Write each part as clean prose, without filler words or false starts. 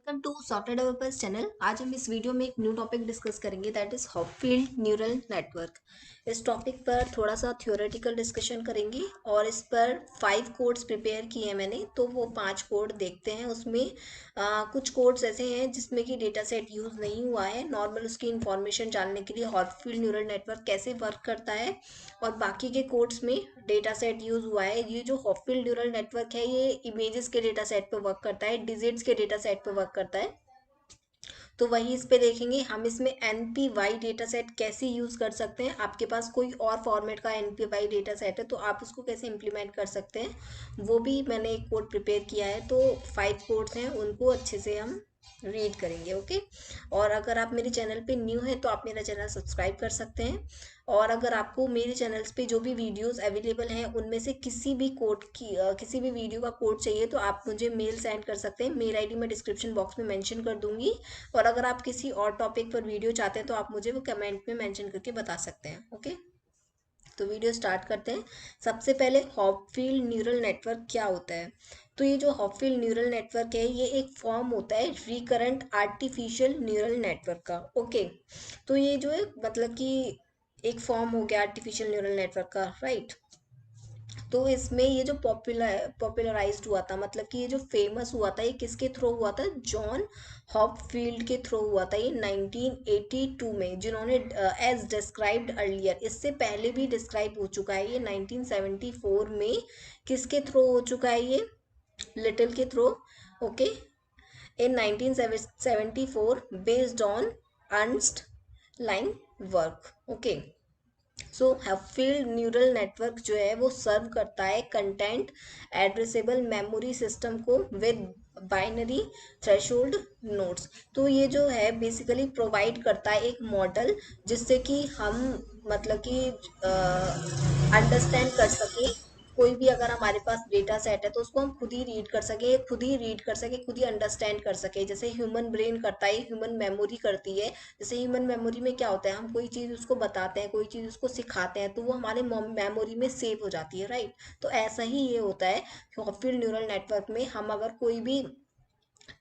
Welcome to software developers channel. आज हम इस वीडियो में एक न्यू टॉपिक डिस्कस करेंगे, that is Hopfield neural network. इस टॉपिक पर थोड़ा सा थ्योरेटिकल डिस्कशन करेंगे और इस पर 5 कोड्स प्रिपेयर किए हैं मैंने, तो वो 5 कोड देखते हैं। उसमें कुछ कोड्स ऐसे हैं जिसमें कि डेटा सेट यूज़ नहीं हुआ है। नॉर्मल उसकी इंफॉर्मेशन जानने के लिए हॉपफील्ड न्यूरल नेटवर्क कैसे वर्क करता है, और बाकी के कोड्स में डेटा सेट यूज हुआ है। ये जो हॉपफील्ड न्यूरल नेटवर्क है ये इमेजेस के डेटा सेट पे वर्क करता है, डिजिट्स के डेटा सेट पे वर्क करता है। तो वही इस पे देखेंगे हम। इसमें NPY डेटा सेट कैसे यूज कर सकते हैं, आपके पास कोई और फॉर्मेट का NPY डेटा सेट है तो आप उसको कैसे इम्प्लीमेंट कर सकते हैं, वो भी मैंने एक कोड प्रिपेयर किया है। तो 5 कोड्स हैं, उनको अच्छे से हम रीड करेंगे। ओके। और अगर आप मेरे चैनल पे न्यू हैं तो आप मेरा चैनल सब्सक्राइब कर सकते हैं। और अगर आपको मेरे चैनल्स पे जो भी वीडियोस अवेलेबल हैं उनमें से किसी भी कोड की किसी भी वीडियो का कोड चाहिए तो आप मुझे मेल सेंड कर सकते हैं। मेल आईडी मैं डिस्क्रिप्शन बॉक्स में मेंशन कर दूंगी। और अगर आप किसी और टॉपिक पर वीडियो चाहते हैं तो आप मुझे वो कमेंट में मेंशन करके बता सकते हैं। ओके, तो वीडियो स्टार्ट करते हैं। सबसे पहले हॉपफील्ड न्यूरल नेटवर्क क्या होता है। तो ये जो हॉपफील्ड न्यूरल नेटवर्क है ये एक फॉर्म होता है रिकरेंट आर्टिफिशियल न्यूरल नेटवर्क का। ओके, तो ये जो है मतलब कि एक फॉर्म हो गया आर्टिफिशियल न्यूरल नेटवर्क का, राइट। तो इसमें ये जो पॉपुलराइज्ड हुआ था, मतलब कि ये जो फेमस हुआ था, ये किसके थ्रू हुआ था? जॉन हॉपफील्ड के थ्रू हुआ था ये 1982 में, जिन्होंने एज डिस्क्राइब्ड अर्लियर, इससे पहले भी डिस्क्राइब हो चुका है ये 1974 में। किसके थ्रू हो चुका है ये? लिटिल के through. Okay, in 1974 based on Ernst line work. Okay, so Hopfield neural network जो है वो सर्व करता है कंटेंट एड्रेसेबल मेमोरी सिस्टम को विद बाइनरी थ्रेशोल्ड नोड्स। तो ये जो है बेसिकली प्रोवाइड करता है एक मॉडल जिससे कि हम मतलब कि अंडरस्टैंड कर सके। कोई भी अगर हमारे पास डेटा सेट है तो उसको हम खुद ही रीड कर सके, खुद ही रीड कर सके, खुद ही अंडरस्टैंड कर सके। जैसे ह्यूमन ब्रेन करता है, ह्यूमन मेमोरी करती है। जैसे ह्यूमन मेमोरी में क्या होता है, हम कोई चीज़ उसको बताते हैं, कोई चीज़ उसको सिखाते हैं तो वो हमारे मेमोरी में सेव हो जाती है, राइट। तो ऐसा ही ये होता है हॉपफील्ड न्यूरल नेटवर्क में। हम अगर कोई भी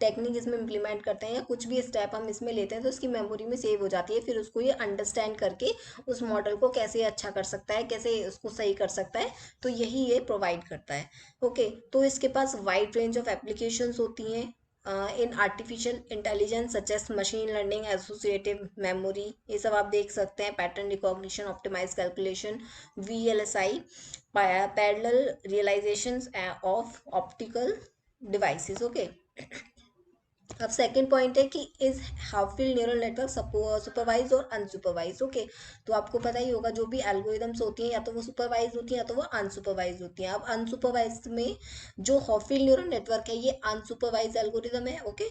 टेक्निक इसमें इम्प्लीमेंट करते हैं या कुछ भी स्टेप हम इसमें लेते हैं तो उसकी मेमोरी में सेव हो जाती है। फिर उसको ये अंडरस्टैंड करके उस मॉडल को कैसे अच्छा कर सकता है, कैसे उसको सही कर सकता है, तो यही ये प्रोवाइड करता है। ओके, तो इसके पास वाइड रेंज ऑफ एप्लीकेशंस होती हैं in artificial intelligence such as machine learning, associative memory, ये सब आप देख सकते हैं। Pattern recognition, optimize calculation, VLSI, parallel realizations of optical devices. Okay, अब सेकंड पॉइंट है कि is Hopfield neural network supervise और अनसुपरवाइज। ओके, तो आपको पता ही होगा जो भी एल्गोरिदम्स होती हैं या तो वो सुपरवाइज होती हैं या तो वो अनसुपरवाइज होती हैं। अब अनसुपरवाइज में जो हॉपफील्ड न्यूरल नेटवर्क है ये अनसुपरवाइज एल्गोरिदम है। Okay,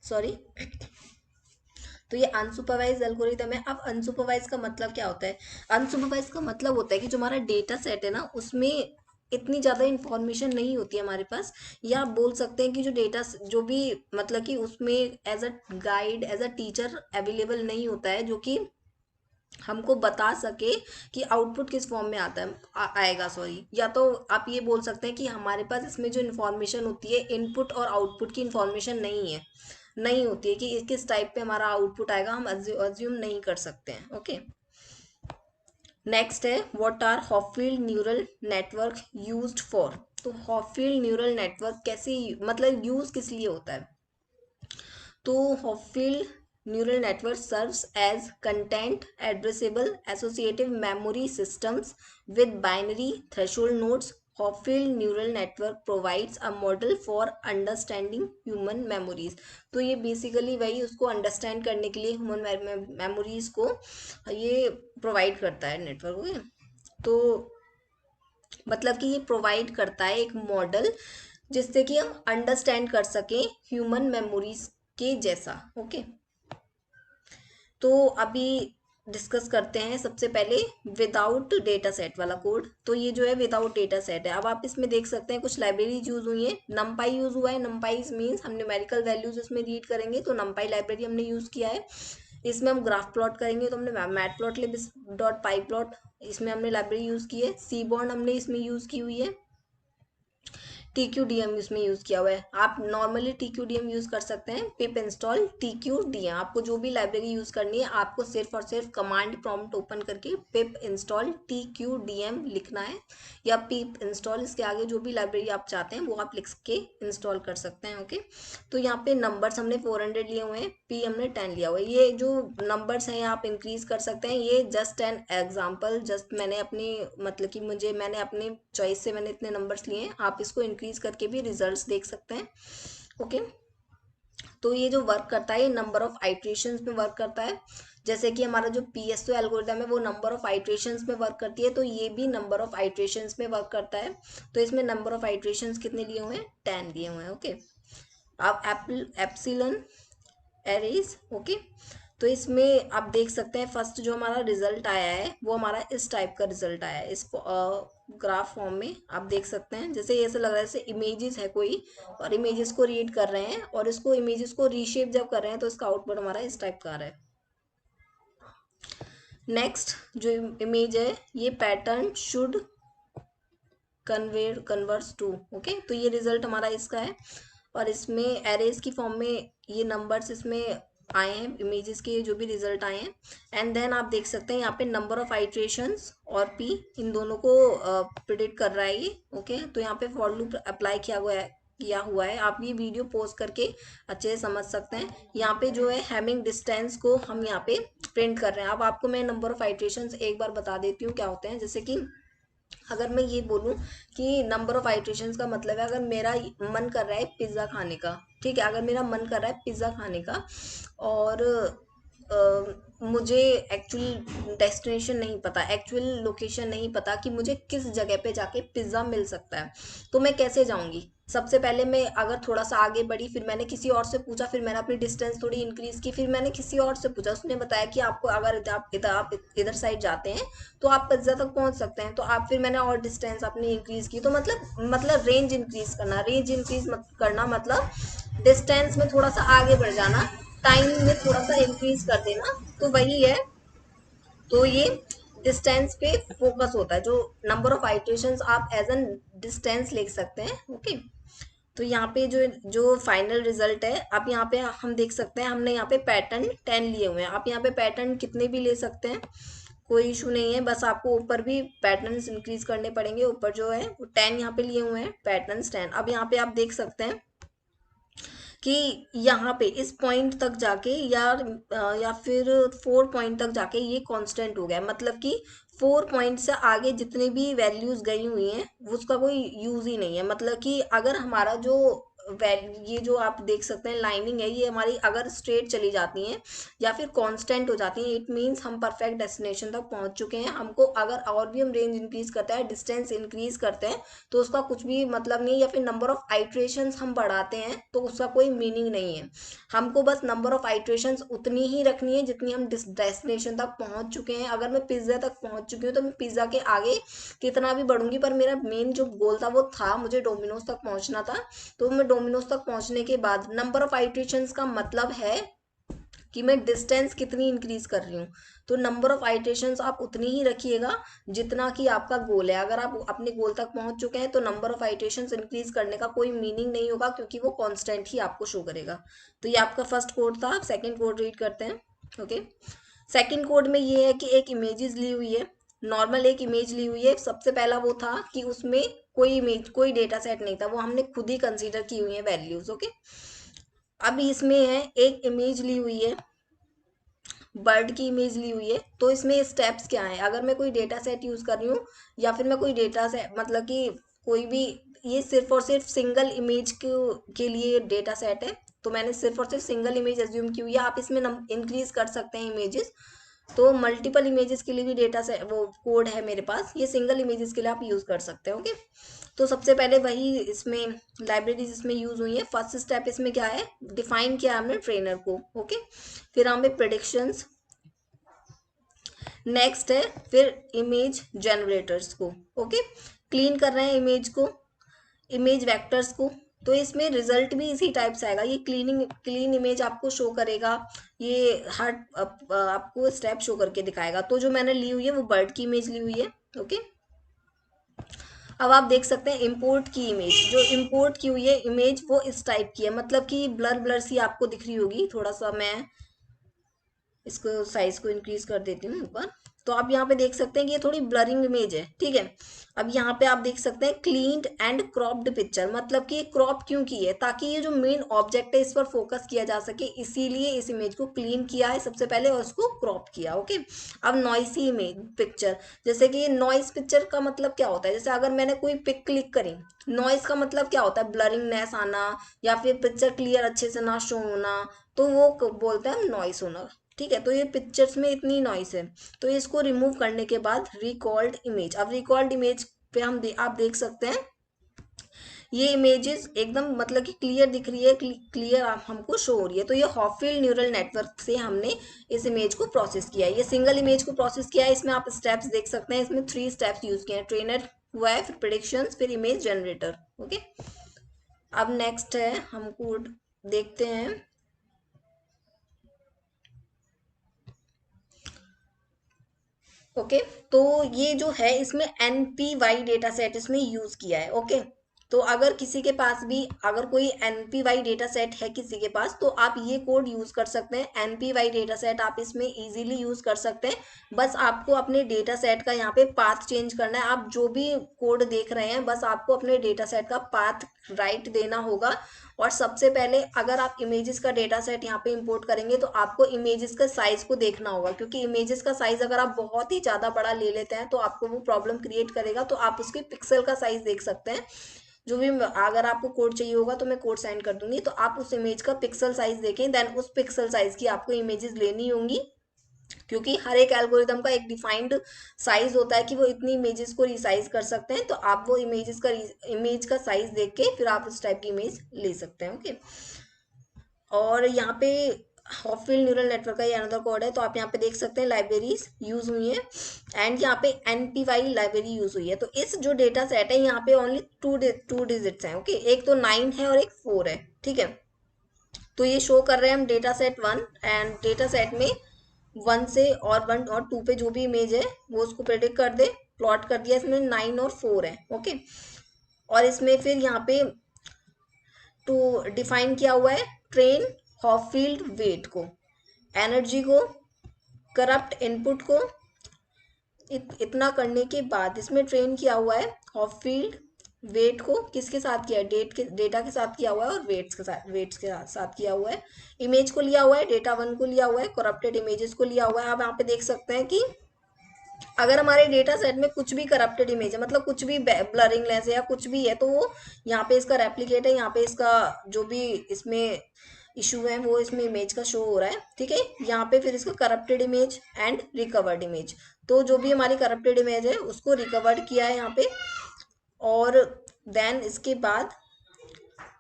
sorry. तो ये अनसुपरवाइज एल्गोरिदम है। अब अनसुपरवाइज का मतलब क्या होता है? अनसुपरवाइज का मतलब होता है कि जो हमारा डेटा सेट है ना उसमें इतनी ज़्यादा इंफॉर्मेशन नहीं होती है हमारे पास, या आप बोल सकते हैं कि जो डेटा जो भी मतलब कि उसमें as a guide, as a teacher available नहीं होता है जो कि हमको बता सके कि आउटपुट किस फॉर्म में आता है आएगा, सॉरी। या तो आप ये बोल सकते हैं कि हमारे पास इसमें जो इन्फॉर्मेशन होती है इनपुट और आउटपुट की इन्फॉर्मेशन नहीं है, नहीं होती है कि किस टाइप पे हमारा आउटपुट आएगा, हम अज्यूम नहीं कर सकते हैं। ओके, नेक्स्ट है what are Hopfield neural network used for. तो हॉपफील्ड न्यूरल नेटवर्क कैसे मतलब यूज किस लिए होता है? तो Hopfield neural network serves as content addressable associative memory systems with binary threshold nodes. Hopfield neural network provides a model for understanding human memories. तो ये बेसिकली वही उसको अंडरस्टैंड करने के लिए ह्यूमन मेमोरीज को ये प्रोवाइड करता है नेटवर्क। तो मतलब कि ये प्रोवाइड करता है एक मॉडल जिससे कि हम अंडरस्टैंड कर सकें ह्यूमन मेमोरीज के जैसा। ओके, तो अभी डिस्कस करते हैं सबसे पहले विदाउट डेटा सेट वाला कोड। तो ये जो है विदाउट डेटा सेट है। अब आप इसमें देख सकते हैं कुछ लाइब्रेरीज यूज हुई है। नमपाई यूज हुआ है। नमपाई मीन्स हम न्यूमेरिकल वैल्यूज इसमें रीड करेंगे तो नमपाई लाइब्रेरी हमने यूज किया है। इसमें हम ग्राफ प्लॉट करेंगे तो हमने मैट प्लॉट डॉट पाई प्लॉट इसमें हमने लाइब्रेरी यूज की है। सी बॉन्ड हमने इसमें यूज की हुई है। TQDM इसमें यूज़ किया हुआ है। आप नॉर्मली TQDM यूज़ कर सकते हैं, पिप इंस्टॉल TQDM। आपको जो भी लाइब्रेरी यूज़ करनी है आपको सिर्फ और सिर्फ कमांड प्रॉम्प्ट ओपन करके पिप इंस्टॉल TQDM लिखना है, या पिप इंस्टॉल इसके आगे जो भी लाइब्रेरी आप चाहते हैं वो आप लिख के इंस्टॉल कर सकते हैं। ओके, तो यहाँ पे नंबर्स हमने 400 लिए हुए हैं, पी हमने 10 लिया हुआ है। ये जो नंबर्स हैं आप इंक्रीज कर सकते हैं, ये जस्ट एन एग्जांपल, जस्ट मैंने अपनी मतलब कि मैंने अपनी चॉइस से मैंने इतने नंबर्स लिए हैं, आप इसको इंक्रीज करके भी रिजल्ट्स देख सकते हैं। ओके, तो ये जो वर्क करता है ये नंबर ऑफ आइट्रेशंस में वर्क करता है। जैसे कि हमारा जो PSO एल्गोरिथम है वो नंबर ऑफ आइट्रेशंस में वर्क करती है, तो ये भी नंबर ऑफ आइट्रेशंस में वर्क करता है। तो इसमें नंबर ऑफ आइट्रेशंस कितने लिए हुए हैं, 10 लिए हुए हैं। ओके, अब एप्सिलॉन एरेज। ओके, तो इसमें आप देख सकते हैं फर्स्ट जो हमारा रिजल्ट आया है वो हमारा इस टाइप का रिजल्ट आया है, इस ग्राफ फॉर्म में आप देख सकते हैं। जैसे ऐसा लग रहा है जैसे इमेजेस है कोई, और इमेजेस को रीड कर रहे हैं और इसको इमेजेस को रीशेप जब कर रहे हैं तो इसका आउटपुट हमारा इस टाइप का आ रहा है। नेक्स्ट जो इमेज है ये pattern should converse to. Okay, तो ये रिजल्ट हमारा इसका है, और इसमें एरेज की फॉर्म में ये नंबर्स इसमें आए हैं, इमेजेस के जो भी रिजल्ट आए हैं। एंड देन आप देख सकते हैं यहाँ पे नंबर ऑफ आइट्रेशंस और पी इन दोनों को प्रिडिक्ट कर रहा है ये। ओके, तो यहाँ पे फॉर लूप अप्लाई किया हुआ है। आप ये वीडियो पॉज करके अच्छे से समझ सकते हैं। यहाँ पे जो है हैमिंग डिस्टेंस को हम यहाँ पे प्रिंट कर रहे हैं। अब आपको मैं नंबर ऑफ आइट्रेशंस एक बार बता देती हूँ क्या होते हैं। जैसे कि अगर मैं ये बोलूं कि नंबर ऑफ आइट्रेशंस का मतलब है, अगर मेरा मन कर रहा है पिज्ज़ा खाने का, ठीक है, अगर मेरा मन कर रहा है पिज्ज़ा खाने का और मुझे एक्चुअल डेस्टिनेशन नहीं पता, एक्चुअल लोकेशन नहीं पता कि मुझे किस जगह पे जाके पिज़्ज़ा मिल सकता है, तो मैं कैसे जाऊंगी। सबसे पहले मैं अगर थोड़ा सा आगे बढ़ी, फिर मैंने किसी और से पूछा, फिर मैंने अपनी डिस्टेंस थोड़ी इंक्रीज की, फिर मैंने किसी और से पूछा, उसने बताया कि आपको अगर आप इधर साइड जाते हैं तो आप पिज्ज़ा तक पहुंच सकते हैं। तो आप फिर मैंने और डिस्टेंस अपनी इंक्रीज की। तो मतलब रेंज इंक्रीज करना, रेंज इंक्रीज करना मतलब डिस्टेंस में थोड़ा सा आगे बढ़ जाना, टाइम में थोड़ा सा इंक्रीज कर देना, तो वही है। तो ये डिस्टेंस पे फोकस होता है। जो नंबर ऑफ आइट्रेशंस आप एज एन डिस्टेंस लिख सकते हैं। ओके, तो यहाँ पे जो जो फाइनल रिजल्ट है, अब यहाँ पे हम देख सकते हैं हमने यहाँ पे पैटर्न 10 लिए हुए हैं। आप यहाँ पे पैटर्न कितने भी ले सकते हैं, कोई इशू नहीं है, बस आपको ऊपर भी पैटर्न्स इंक्रीज करने पड़ेंगे। ऊपर जो है वो 10 यहाँ पे लिए हुए हैं, पैटर्न्स 10। अब यहाँ पे आप देख सकते हैं कि यहाँ पे इस पॉइंट तक जाके या फिर 4 पॉइंट तक जाके ये कांस्टेंट हो गया, मतलब कि 4 पॉइंट से आगे जितने भी वैल्यूज गई हुई हैं उसका कोई यूज ही नहीं है। मतलब कि अगर हमारा जो ये जो आप देख सकते हैं लाइनिंग है, ये हमारी अगर स्ट्रेट चली जाती है या फिर कांस्टेंट हो जाती है, इट मीन्स हम परफेक्ट डेस्टिनेशन तक पहुंच चुके हैं। हमको अगर और भी हम रेंज इंक्रीज करते हैं, डिस्टेंस इंक्रीज करते हैं, तो उसका कुछ भी मतलब नहीं है, या फिर नंबर ऑफ आइट्रेशंस हम बढ़ाते हैं तो उसका कोई मीनिंग नहीं है। हमको बस नंबर ऑफ आइट्रेशंस उतनी ही रखनी है जितनी हम डेस्टिनेशन तक पहुंच चुके हैं। अगर मैं पिज्ज़ा तक पहुंच चुकी हूँ तो मैं पिज्ज़ा के आगे कितना भी बढ़ूंगी, पर मेरा मेन जो गोल था वो था मुझे डोमिनोज तक पहुंचना था। तो मैं डोमिनोज तक पहुंचने के बाद नंबर ऑफ आइट्रेशंस का मतलब है कि मैं डिस्टेंस कितनी इंक्रीज कर रही हूँ। तो नंबर ऑफ आइट्रेशंस आप उतनी ही रखिएगा जितना कि आपका गोल है। अगर आप अपने गोल तक पहुंच चुके हैं तो नंबर ऑफ आइट्रेशंस इंक्रीज करने का कोई मीनिंग नहीं होगा, क्योंकि वो कांस्टेंट ही आपको शो करेगा। तो ये आपका फर्स्ट कोड था। सेकंड कोड रीड करते हैं। ओके, सेकंड कोड में ये है कि एक इमेजेस ली हुई है, नॉर्मल एक इमेज ली हुई है। सबसे पहला वो था कि उसमें कोई इमेज कोई डेटा सेट नहीं था, वो हमने खुद ही कंसीडर की हुई है वैल्यूज। ओके, अब इसमें है एक इमेज ली हुई है, बर्ड की इमेज ली हुई है। तो इसमें स्टेप्स क्या है, अगर मैं कोई डेटा सेट यूज कर रही हूँ या फिर मैं कोई डेटा सेट मतलब कि कोई भी, ये सिर्फ और सिर्फ सिंगल इमेज के लिए डेटा सेट है, तो मैंने सिर्फ और सिर्फ सिंगल इमेज एज्यूम की हुई है। आप इसमें इंक्रीज कर सकते हैं इमेजेस, तो मल्टीपल इमेजेस के लिए भी डेटा सेट वो कोड है मेरे पास, ये सिंगल इमेजेस के लिए आप यूज कर सकते हैं। ओके, तो सबसे पहले वही इसमें लाइब्रेरीज इसमें यूज हुई है। फर्स्ट स्टेप इसमें क्या है, डिफाइन किया हमने ट्रेनर को। ओके, फिर हमें प्रेडिक्शंस, नेक्स्ट है फिर इमेज जनरेटर्स को। ओके, क्लीन कर रहे हैं इमेज को, इमेज वेक्टर्स को। तो इसमें रिजल्ट भी इसी टाइप से आएगा, ये क्लीन इमेज आपको शो करेगा, ये हर आपको स्टेप शो करके दिखाएगा। तो जो मैंने ली हुई है वो बर्ड की इमेज ली हुई है। ओके, अब आप देख सकते हैं इंपोर्ट की इमेज, जो इंपोर्ट की हुई है इमेज वो इस टाइप की है, मतलब कि ब्लर ब्लर सी आपको दिख रही होगी। थोड़ा सा मैं इसको साइज को इंक्रीज कर देती हूँ ऊपर, तो आप यहाँ पे देख सकते हैं कि ये थोड़ी ब्लरिंग इमेज है, ठीक है। अब यहाँ पे आप देख सकते हैं क्लीन्ड एंड क्रॉप्ड पिक्चर, मतलब कि क्रॉप क्यों की है, ताकि ये जो मेन ऑब्जेक्ट है इस पर फोकस किया जा सके, इसीलिए इस इमेज को क्लीन किया है सबसे पहले और उसको क्रॉप किया, ओके। अब नॉइसी इमेज पिक्चर, जैसे कि नॉइस पिक्चर का मतलब क्या होता है, जैसे अगर मैंने कोई पिक क्लिक करी, नॉइस का मतलब क्या होता है, ब्लरिंगनेस आना या फिर पिक्चर क्लियर अच्छे से ना शो होना, तो वो बोलते हैं नॉइस होना, ठीक है। तो ये पिक्चर्स में इतनी नॉइस है, तो इसको रिमूव करने के बाद रिकॉल्ड इमेज, अब रिकॉल्ड इमेज पे आप देख सकते हैं ये इमेजेस एकदम मतलब कि क्लियर दिख रही है, क्लियर हमको शो हो रही है। तो ये हॉपफील्ड न्यूरल नेटवर्क से हमने इस इमेज को प्रोसेस किया है, ये सिंगल इमेज को प्रोसेस किया है। इसमें आप स्टेप्स देख सकते हैं, इसमें 3 स्टेप्स यूज किए हैं, ट्रेनर हुआ है, फिर प्रेडिक्शन, फिर इमेज जनरेटर, ओके। अब नेक्स्ट है हम कोड देखते हैं। ओके, तो ये जो है इसमें NPY डेटा सेट इसमें यूज किया है, ओके। तो अगर किसी के पास भी अगर कोई NPY डेटा सेट है किसी के पास, तो आप ये कोड यूज कर सकते हैं। NPY डेटा सेट आप इसमें इजीली यूज कर सकते हैं। बस आपको अपने डेटा सेट का यहाँ पे पाथ चेंज करना है। आप जो भी कोड देख रहे हैं बस आपको अपने डेटा सेट का पाथ राइट देना होगा। और सबसे पहले अगर आप इमेजेस का डेटा सेट यहाँ पे इंपोर्ट करेंगे तो आपको इमेजेस का साइज को देखना होगा, क्योंकि इमेजेस का साइज अगर आप बहुत ही ज़्यादा बड़ा ले लेते हैं तो आपको वो प्रॉब्लम क्रिएट करेगा। तो आप उसके पिक्सल का साइज देख सकते हैं, जो भी अगर आपको कोड चाहिए होगा तो मैं कोड सेंड कर दूंगी, तो आप उस इमेज का पिक्सल साइज देखें, देन उस पिक्सल साइज की आपको इमेजेस लेनी होंगी, क्योंकि हर एक एल्गोरिदम का एक डिफाइंड साइज होता है कि वो इतनी इमेजेस को रिसाइज कर सकते हैं। तो आप वो इमेज का साइज देख के फिर आप उस टाइप की इमेज ले सकते हैं, ओके। और यहाँ पे हॉपफील्ड न्यूरल नेटवर्क का ये अनदर कोड है, तो आप यहाँ पे देख सकते हैं लाइब्रेरीज यूज हुई हैं एंड यहाँ पे NPY लाइब्रेरी यूज हुई है। तो इस जो डेटा सेट है यहाँ पे ओनली टू डिजिट्स हैं, ओके। एक तो 9 है और एक 4 है, ठीक है। तो ये शो कर रहे हैं हम data set 1, and data set में 1 से और 1 और 2 पे जो भी इमेज है वो उसको प्रेडिक्ट कर दे, प्लॉट कर दिया। इसमें 9 और 4 है, ओके। और इसमें फिर यहाँ पे टू डिफाइन किया हुआ है ट्रेन हॉपफील्ड वेट को, एनर्जी को, करप्ट इनपुट को। इतना करने के बाद इसमें ट्रेन किया हुआ है हॉपफील्ड वेट को, किसके साथ किया है, डेटा के साथ किया हुआ है और वेट्स के साथ किया हुआ है। इमेज को लिया हुआ है, डेटा 1 को लिया हुआ है, करप्टेड इमेजेस को लिया हुआ है। आप यहाँ पे देख सकते हैं कि अगर हमारे डेटा सेट में कुछ भी करप्टेड इमेज है, मतलब कुछ भी ब्लरिंग लेस है या कुछ भी है, तो वो यहाँ पे इसका रेप्लिकेट है, यहाँ पे इसका जो भी इसमें इशू है वो इसमें इमेज का शो हो रहा है, ठीक है। यहाँ पे फिर इसका corrupted image and recovered image, तो जो भी हमारी करप्टेड इमेज है उसको रिकवर्ड किया है यहाँ पे। और देन इसके बाद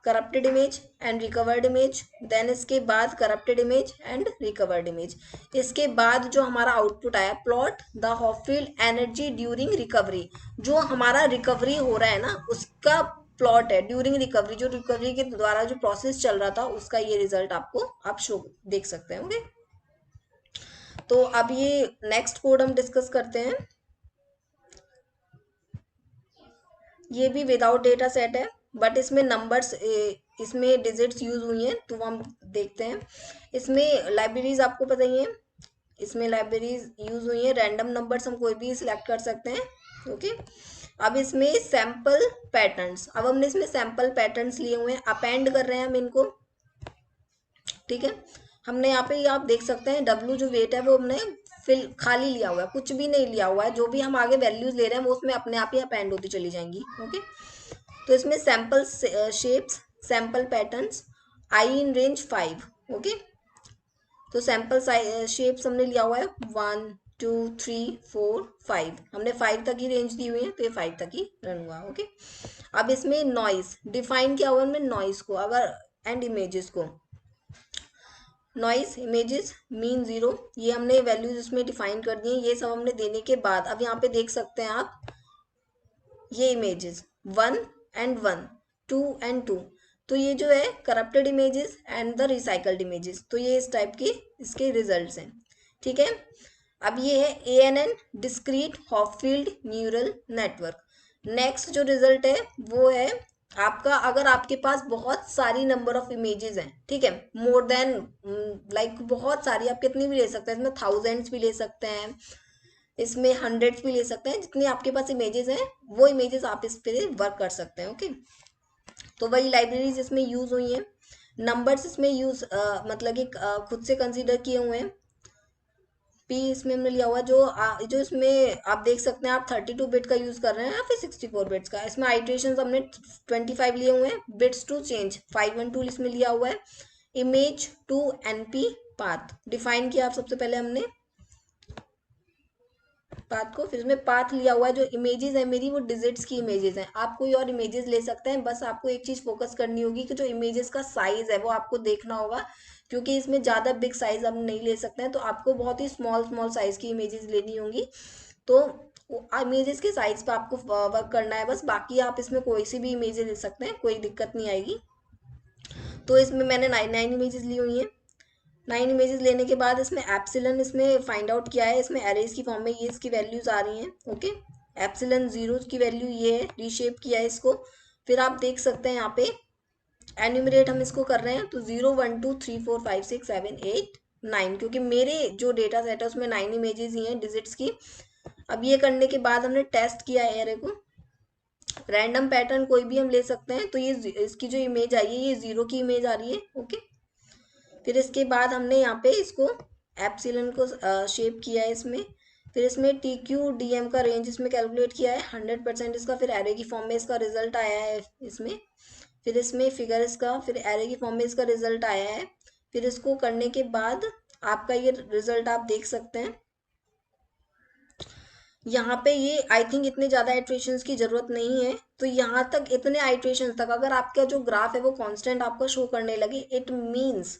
corrupted image and recovered image, then इसके बाद corrupted image and recovered image. इसके बाद जो हमारा आउटपुट आया, plot the Hopfield energy during recovery, जो हमारा रिकवरी हो रहा है ना उसका प्लॉट है ड्यूरिंग रिकवरी, जो रिकवरी के द्वारा जो प्रोसेस चल रहा था उसका ये रिजल्ट आपको आप शो देख सकते हैं, ओके। तो अब ये नेक्स्ट कोड हम डिस्कस करते हैं। ये भी विदाउट डेटा सेट है, बट इसमें नंबर्स इसमें डिजिट्स यूज हुई हैं, तो हम देखते हैं। इसमें लाइब्रेरीज आपको पता ही है, इसमें लाइब्रेरीज यूज हुई है, रैंडम नंबर्स हम कोई भी सिलेक्ट कर सकते हैं, ओके। अब इसमें सैंपल पैटर्न्स, अब हमने इसमें सैंपल पैटर्न्स लिए हुए हैं, अपेंड कर रहे हैं हम इनको, ठीक है। हमने यहाँ पे आप देख सकते हैं W जो वेट है वो हमने फिल खाली लिया हुआ है, कुछ भी नहीं लिया हुआ है, जो भी हम आगे वैल्यूज ले रहे हैं वो उसमें अपने आप ही अपेंड होती चली जाएंगी, ओके। तो इसमें sample shapes, sample patterns, I in range 5, okay. तो सैंपल शेप्स हमने लिया हुआ है 1 2 3 4 5, हमने 5 तक ही रेंज दी हुई है, तो ये 5 तक ही रन हुआ, ओके। अब इसमें नॉइस डिफाइन किया हुआ है, हमने नॉइस को अगर एंड इमेजेस को, नॉइस इमेजेस मीन 0, ये हमने वैल्यूज इसमें डिफाइन कर दी हैं। ये सब हमने देने के बाद अब यहाँ पे देख सकते हैं आप ये इमेजेस 1 एंड 1 2 एंड 2, तो ये जो है corrupted images and the recycled images, तो ये इस टाइप के इसके रिजल्ट्स हैं, ठीक है। अब ये है ANN discrete Hopfield neural network. Next जो रिजल्ट है वो है आपका, अगर आपके पास बहुत सारी नंबर ऑफ इमेजेस हैं, ठीक है, मोर देन लाइक बहुत सारी, आप कितनी भी ले सकते हैं, इसमें थाउजेंड्स भी ले सकते हैं, इसमें हंड्रेड्स भी ले सकते हैं, जितनी आपके पास इमेजेस हैं वो इमेजेस आप इस पे वर्क कर सकते हैं। ओके, तो वही लाइब्रेरीज इसमें यूज हुई हैं, नंबर्स इसमें यूज मतलब कि खुद से कंसीडर किए हुए हैं। पी इसमें हमने लिया हुआ है, जो इसमें आप देख सकते हैं, आप 32 बिट का यूज कर रहे हैं या फिर 64 बिट्स का। इसमें आइट्रेशन हमने 25 लिए हुए हैं, बिट्स टू चेंज 512 इसमें लिया हुआ है, image to NP path define किया आप सबसे पहले हमने पाथ को, फिर इसमें पाथ लिया हुआ है, जो इमेजेस है मेरी वो डिजिट्स की इमेजेस हैं, आप कोई और इमेजेस ले सकते हैं, बस आपको एक चीज फोकस करनी होगी कि जो इमेजेस का साइज है वो आपको देखना होगा, क्योंकि इसमें ज्यादा बिग साइज आप नहीं ले सकते हैं, तो आपको बहुत ही स्मॉल स्मॉल साइज की इमेजेस लेनी होंगी। तो इमेजेस के साइज पे आपको वर्क करना है बस, बाकी आप इसमें कोई सी भी इमेजेस ले सकते हैं, कोई दिक्कत नहीं आएगी। तो इसमें मैंने 9 इमेजेस ली हुई हैं। 9 इमेजेस लेने के बाद इसमें एप्सिलन इसमें फाइंड आउट किया है, इसमें एरेज की फॉर्म में ये इसकी वैल्यूज आ रही हैं। ओके, एप्सिलन जीरोज की वैल्यू ये है, रीशेप किया है इसको। फिर आप देख सकते हैं यहाँ पे एन्यूमरेट हम इसको कर रहे हैं, तो 0 1 2 3 4 5 6 7 8 9, क्योंकि मेरे जो डेटा सेट है उसमें 9 इमेजेस ही हैं डिजिट्स की। अब ये करने के बाद हमने टेस्ट किया है एरे को, रैंडम पैटर्न कोई भी हम ले सकते हैं, तो ये इसकी जो इमेज आई है ये 0 की इमेज आ रही है। ओके, फिर इसके बाद हमने यहाँ पे इसको एप्सिलन को शेप किया है इसमें, फिर इसमें टी क्यू डी एम का रेंज इसमें कैलकुलेट किया है 100% इसका, फिर एरे की फॉर्म में इसका रिजल्ट आया है इसमें, फिर इसमें फिगर इसका, फिर एरे की फॉर्म में इसका रिजल्ट आया है। फिर इसको करने के बाद आपका ये रिजल्ट आप देख सकते हैं यहाँ पे, ये आई थिंक इतने ज़्यादा आइट्रेशंस की ज़रूरत नहीं है, तो यहाँ तक इतने आइट्रेशंस तक अगर आपका जो ग्राफ है वो कांस्टेंट आपका शो करने लगे, इट मीन्स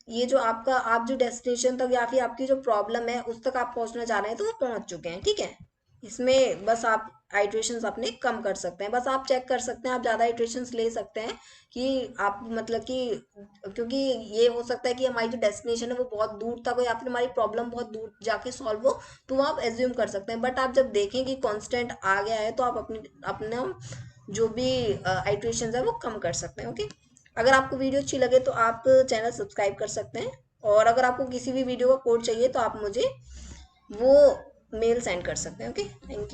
ये जो आपका, आप जो डेस्टिनेशन तक या फिर आपकी जो प्रॉब्लम है उस तक आप पहुंचना चाह रहे हैं तो वो पहुंच चुके हैं। ठीक है, इसमें बस आप आइट्रेशंस अपने कम कर सकते हैं, बस आप चेक कर सकते हैं, आप ज़्यादा आइट्रेशंस ले सकते हैं कि आप मतलब कि, क्योंकि ये हो सकता है कि हमारी जो डेस्टिनेशन है वो बहुत दूर तक हो या फिर हमारी प्रॉब्लम बहुत दूर जाके सॉल्व हो, तो आप एज्यूम कर सकते हैं। बट आप जब देखें कि कांस्टेंट आ गया है तो आप अपना जो भी आइट्रेशंस है वो कम कर सकते हैं। ओके, अगर आपको वीडियो अच्छी लगे तो आप चैनल सब्सक्राइब कर सकते हैं, और अगर आपको किसी भी वीडियो का कोड चाहिए तो आप मुझे वो मेल सेंड कर सकते हैं। Okay, thank you.